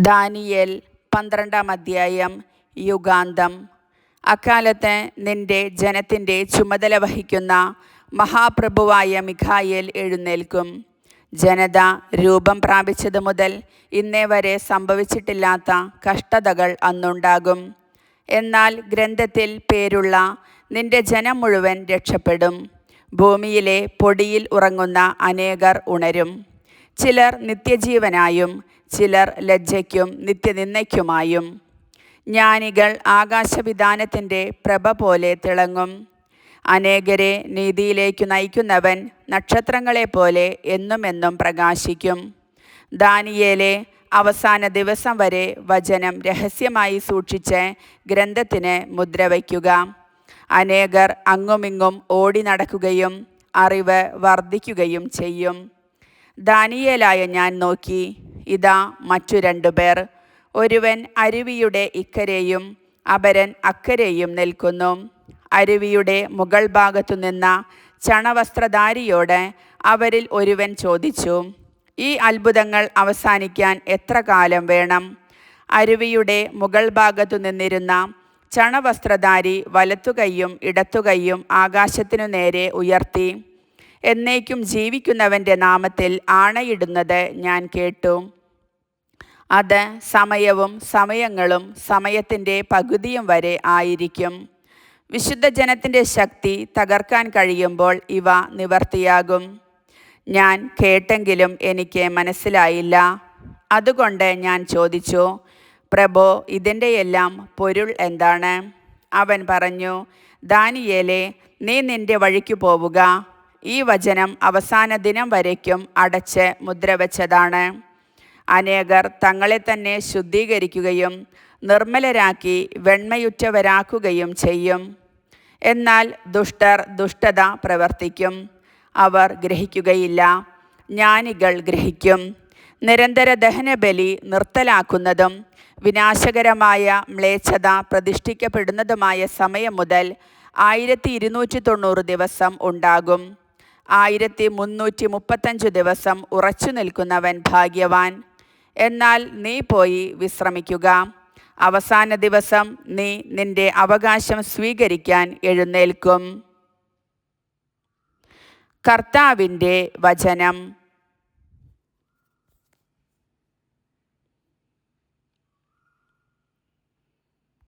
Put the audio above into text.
Daniel 12-ാം അധ്യായം. യുഗാന്തം. അക്കാലത്ത് നിന്റെ ജനത്തിൻ്റെ ചുമതല വഹിക്കുന്ന മഹാപ്രഭുവായ മിഖായേൽ എഴുന്നേൽക്കും. ജനത രൂപം പ്രാപിച്ചതു മുതൽ ഇന്നേ വരെ സംഭവിച്ചിട്ടില്ലാത്ത കഷ്ടതകൾ അന്നുണ്ടാകും. എന്നാൽ ഗ്രന്ഥത്തിൽ പേരുള്ള നിന്റെ ജനം മുഴുവൻ രക്ഷപ്പെടും. ഭൂമിയിലെ പൊടിയിൽ ഉറങ്ങുന്ന അനേകർ ഉണരും. ചിലർ നിത്യജീവനായും ചിലർ ലജ്ജയ്ക്കും നിത്യനിന്ദയ്ക്കുമായും. ജ്ഞാനികൾ ആകാശവിധാനത്തിൻ്റെ പ്രഭ പോലെ തിളങ്ങും. അനേകരെ നീതിയിലേക്കു നയിക്കുന്നവൻ നക്ഷത്രങ്ങളെപ്പോലെ എന്നുമെന്നും പ്രകാശിക്കും. ദാനിയേലെ, അവസാന ദിവസം വരെ വചനം രഹസ്യമായി സൂക്ഷിച്ച് ഗ്രന്ഥത്തിന് മുദ്ര വയ്ക്കുക. അനേകർ അങ്ങുമിങ്ങും ഓടി നടക്കുകയും അറിവ് വർദ്ധിക്കുകയും ചെയ്യും. ദാനിയേലായ ഞാൻ നോക്കി, ഇതാ മറ്റു 2 പേർ. ഒരുവൻ അരുവിയുടെ ഇക്കരെയും അപരൻ അക്കരെയും നിൽക്കുന്നു. അരുവിയുടെ മുകൾ ഭാഗത്തു നിന്ന ചണവസ്ത്രധാരിയോട് അവരിൽ ഒരുവൻ ചോദിച്ചു, ഈ അത്ഭുതങ്ങൾ അവസാനിക്കാൻ എത്ര കാലം വേണം? അരുവിയുടെ മുകൾ ഭാഗത്തു നിന്നിരുന്ന ചണവസ്ത്രധാരി വലത്തുകൈയും ഇടത്തുകൈയും ആകാശത്തിനു നേരെ ഉയർത്തി എന്നേക്കും ജീവിക്കുന്നവൻ്റെ നാമത്തിൽ ആണയിടുന്നത് ഞാൻ കേട്ടു. അത് സമയവും സമയങ്ങളും സമയത്തിൻ്റെ പകുതിയും വരെ ആയിരിക്കും. വിശുദ്ധ ജനത്തിൻ്റെ ശക്തി തകർക്കാൻ കഴിയുമ്പോൾ ഇവ നിവർത്തിയാകും. ഞാൻ കേട്ടെങ്കിലും എനിക്ക് മനസ്സിലായില്ല. അതുകൊണ്ട് ഞാൻ ചോദിച്ചു, പ്രഭോ, ഇതിൻ്റെയെല്ലാം പൊരുൾ എന്താണ്? അവൻ പറഞ്ഞു, ദാനിയേലേ, നീ നിൻ്റെ വഴിക്ക് പോവുക. ഈ വചനം അവസാന ദിനം വരയ്ക്കും അടച്ച് മുദ്രവെച്ചതാണ്. അനേകർ തങ്ങളെ തന്നെ ശുദ്ധീകരിക്കുകയും നിർമ്മലരാക്കി വെണ്മയുറ്റവരാക്കുകയും ചെയ്യും. എന്നാൽ ദുഷ്ടർ ദുഷ്ടത പ്രവർത്തിക്കും. അവർ ഗ്രഹിക്കുകയില്ല. ജ്ഞാനികൾ ഗ്രഹിക്കും. നിരന്തര ദഹനബലി നിർത്തലാക്കുന്നതും വിനാശകരമായ മ്ലേച്ഛത പ്രതിഷ്ഠിക്കപ്പെടുന്നതുമായ സമയം മുതൽ 1290 ദിവസം ഉണ്ടാകും. 1335 ദിവസം ഉറച്ചു നിൽക്കുന്നവൻ ഭാഗ്യവാൻ. എന്നാൽ നീ പോയി വിശ്രമിക്കുക. അവസാന ദിവസം നീ നിന്റെ അവകാശം സ്വീകരിക്കാൻ എഴുന്നേൽക്കും. കർത്താവിൻ്റെ വചനം.